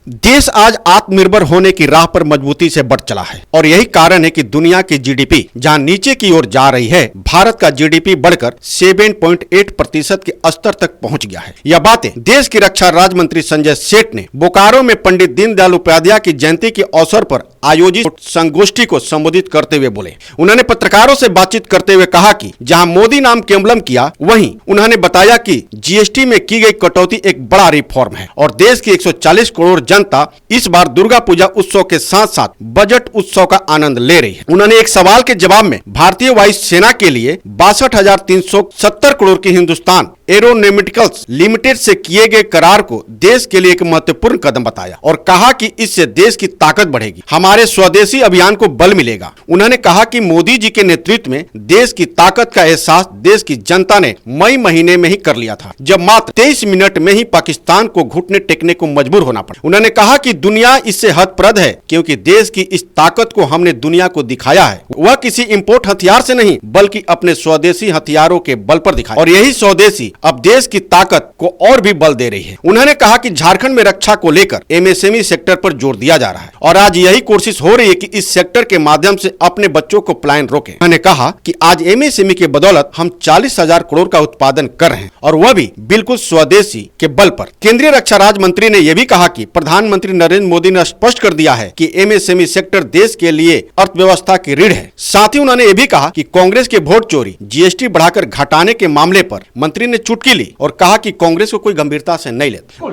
देश आज आत्मनिर्भर होने की राह पर मजबूती से बढ़ चला है और यही कारण है कि दुनिया की जीडीपी जहां नीचे की ओर जा रही है, भारत का जीडीपी बढ़कर 7.8% के स्तर तक पहुंच गया है। यह बातें देश के रक्षा राज्य मंत्री संजय सेठ ने बोकारो में पंडित दीनदयाल उपाध्याय की जयंती के अवसर पर आयोजित संगोष्ठी को संबोधित करते हुए बोले। उन्होंने पत्रकारों से बातचीत करते हुए कहा कि जहां मोदी नाम केवलम किया, वहीं उन्होंने बताया कि जीएसटी में की गई कटौती एक बड़ा रिफॉर्म है और देश की 140 करोड़ जनता इस बार दुर्गा पूजा उत्सव के साथ साथ बजट उत्सव का आनंद ले रही है। उन्होंने एक सवाल के जवाब में भारतीय वायु सेना के लिए 62,370 करोड़ की हिंदुस्तान एरोनॉटिकल्स लिमिटेड से किए गए करार को देश के लिए एक महत्वपूर्ण कदम बताया और कहा कि इससे देश की ताकत बढ़ेगी, हमारे स्वदेशी अभियान को बल मिलेगा। उन्होंने कहा कि मोदी जी के नेतृत्व में देश की ताकत का एहसास देश की जनता ने मई महीने में ही कर लिया था, जब मात्र 23 मिनट में ही पाकिस्तान को घुटने टेकने को मजबूर होना पड़ा। उन्होंने कहा कि दुनिया इससे हतप्रद है क्योंकि देश की इस ताकत को हमने दुनिया को दिखाया है, वह किसी इंपोर्ट हथियार से नहीं बल्कि अपने स्वदेशी हथियारों के बल पर दिखाया और यही स्वदेशी अब देश की ताकत को और भी बल दे रही है। उन्होंने कहा कि झारखंड में रक्षा को लेकर एमएसएमई सेक्टर पर जोर दिया जा रहा है और आज यही कोशिश हो रही है कि इस सेक्टर के माध्यम से अपने बच्चों को पलायन रोकें। उन्होंने कहा कि आज एमएसएमई के बदौलत हम 40,000 करोड़ का उत्पादन कर रहे हैं और वह भी बिल्कुल स्वदेशी के बल पर। केंद्रीय रक्षा राज्य मंत्री ने यह भी कहा कि प्रधानमंत्री नरेंद्र मोदी ने स्पष्ट कर दिया है कि एमएसएमई सेक्टर देश के लिए अर्थव्यवस्था की रीढ़ है। साथ ही उन्होंने ये भी कहा कि कांग्रेस के वोट चोरी, जीएसटी बढ़ाकर घटाने के मामले पर मंत्री ने चुटकी ली और कहा कि कांग्रेस को कोई गंभीरता से नहीं लेता।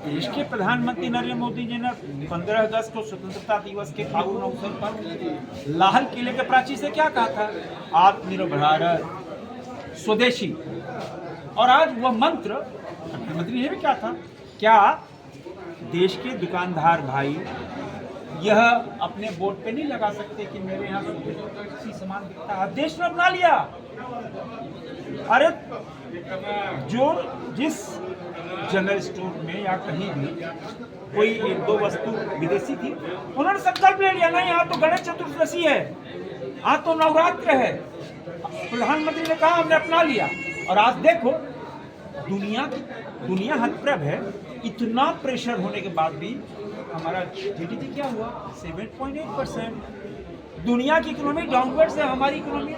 देश के प्रधानमंत्री नरेंद्र मोदी जी ने 15 अगस्त को स्वतंत्रता दिवस के पावन अवसर पर लाहौल किले के प्राचीर से क्या कहा था? आत्मनिर्भर भारत, स्वदेशी। और आज वह मंत्र प्रधानमंत्री ने भी क्या था? क्या देश के दुकानदार भाई यह अपने बोर्ड पे नहीं लगा सकते कि मेरे यहाँ स्वदेशी सामान बिकता है? देश ने अपना लिया। अरे जो जिस जनरल स्टोर में या कहीं भी कोई एक दो वस्तु विदेशी थी, उन्होंने संकल्प ले लिया, नहीं यहाँ तो गणेश चतुर्दशी है, आज तो नवरात्र है। प्रधानमंत्री ने कहा हमने अपना लिया और आज देखो दुनिया हतप्रभ है। इतना प्रेशर होने के बाद भी हमारा जीडीपी क्या हुआ? 7.8%। दुनिया की इकोनॉमी डाउनवर्ड से हमारी इकोनॉमी,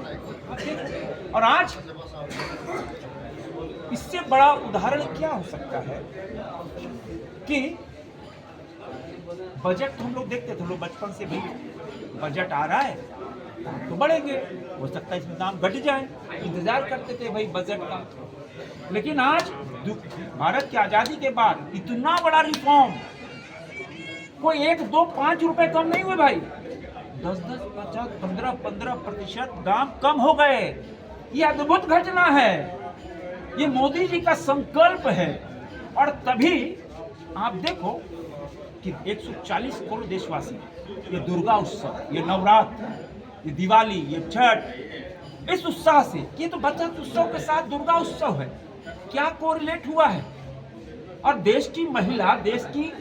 और आज इससे बड़ा उदाहरण क्या हो सकता है कि बजट हम लोग देखते थे, हम लोग बचपन से भी बजट आ रहा है तो बढ़ेंगे, हो सकता है इसमें दाम घट जाए, इंतजार करते थे भाई बजट का। लेकिन आज भारत की आजादी के बाद इतना बड़ा रिफॉर्म, कोई 1, 2, 5 रुपए कम नहीं हुए भाई, 10, 50, 15% दाम कम हो गए। ये अद्भुत घटना है, ये मोदी जी का संकल्प है। और तभी आप देखो कि 140 करोड़ देशवासी ये दुर्गा उत्सव, ये नवरात्र, ये दिवाली, ये छठ, इस उत्साह से, ये तो बचत उत्सव के साथ दुर्गा उत्सव है, क्या कोरिलेट हुआ है। और देश की महिला, देश की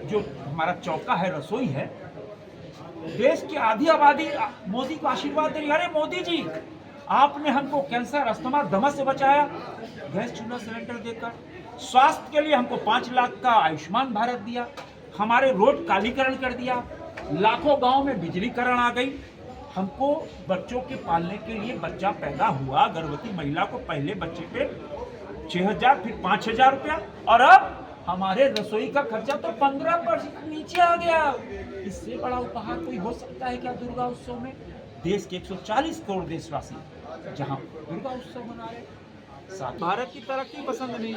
जो हमारा चौका है, रसोई है, देश की आधी आबादी मोदी को आशीर्वाद दे रही है। अरे मोदी जी, आपने हमको कैंसर, अस्थमा, दमा से बचाया, गैस चूल्हा सिलेंडर देकर, स्वास्थ्य के लिए हमको 5 लाख का आयुष्मान भारत दिया, हमारे रोड कालीकरण कर दिया, लाखों गांव में बिजलीकरण आ गई, हमको बच्चों के पालने के लिए बच्चा पैदा हुआ, गर्भवती महिला को पहले बच्चे पे 6,000 फिर 5,000 रुपया, और अब हमारे रसोई का खर्चा तो 15% नीचे आ गया। इससे बड़ा उपहार कोई हो सकता है क्या दुर्गा उत्सव में? देश के 140 करोड़ देशवासी जहां दुर्गा उत्सव मना रहे। साथ भारत की तरक्की पसंद नहीं,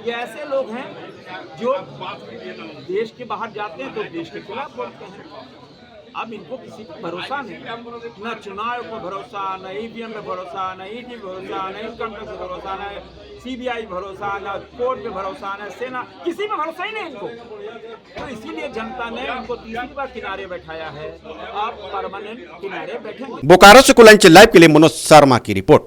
ये ऐसे लोग हैं जो देश के बाहर जाते हैं तो देश के खिलाफ बोलते हैं। अब इनको किसी पर भरोसा नहीं, न चुनाव पर भरोसा, न ईवीएम पे भरोसा, न ईडी भरोसा, न इनकम टैक्स पे भरोसा, न सीबीआई भरोसा, न कोर्ट पे भरोसा, न सेना, किसी पे भरोसा ही नहीं इनको। तो इसीलिए जनता ने इनको तीसरी बार किनारे बैठाया है। आप परमानेंट किनारे बैठेंगे। बोकारो से कुलंच लाइव के लिए मनोज शर्मा की रिपोर्ट।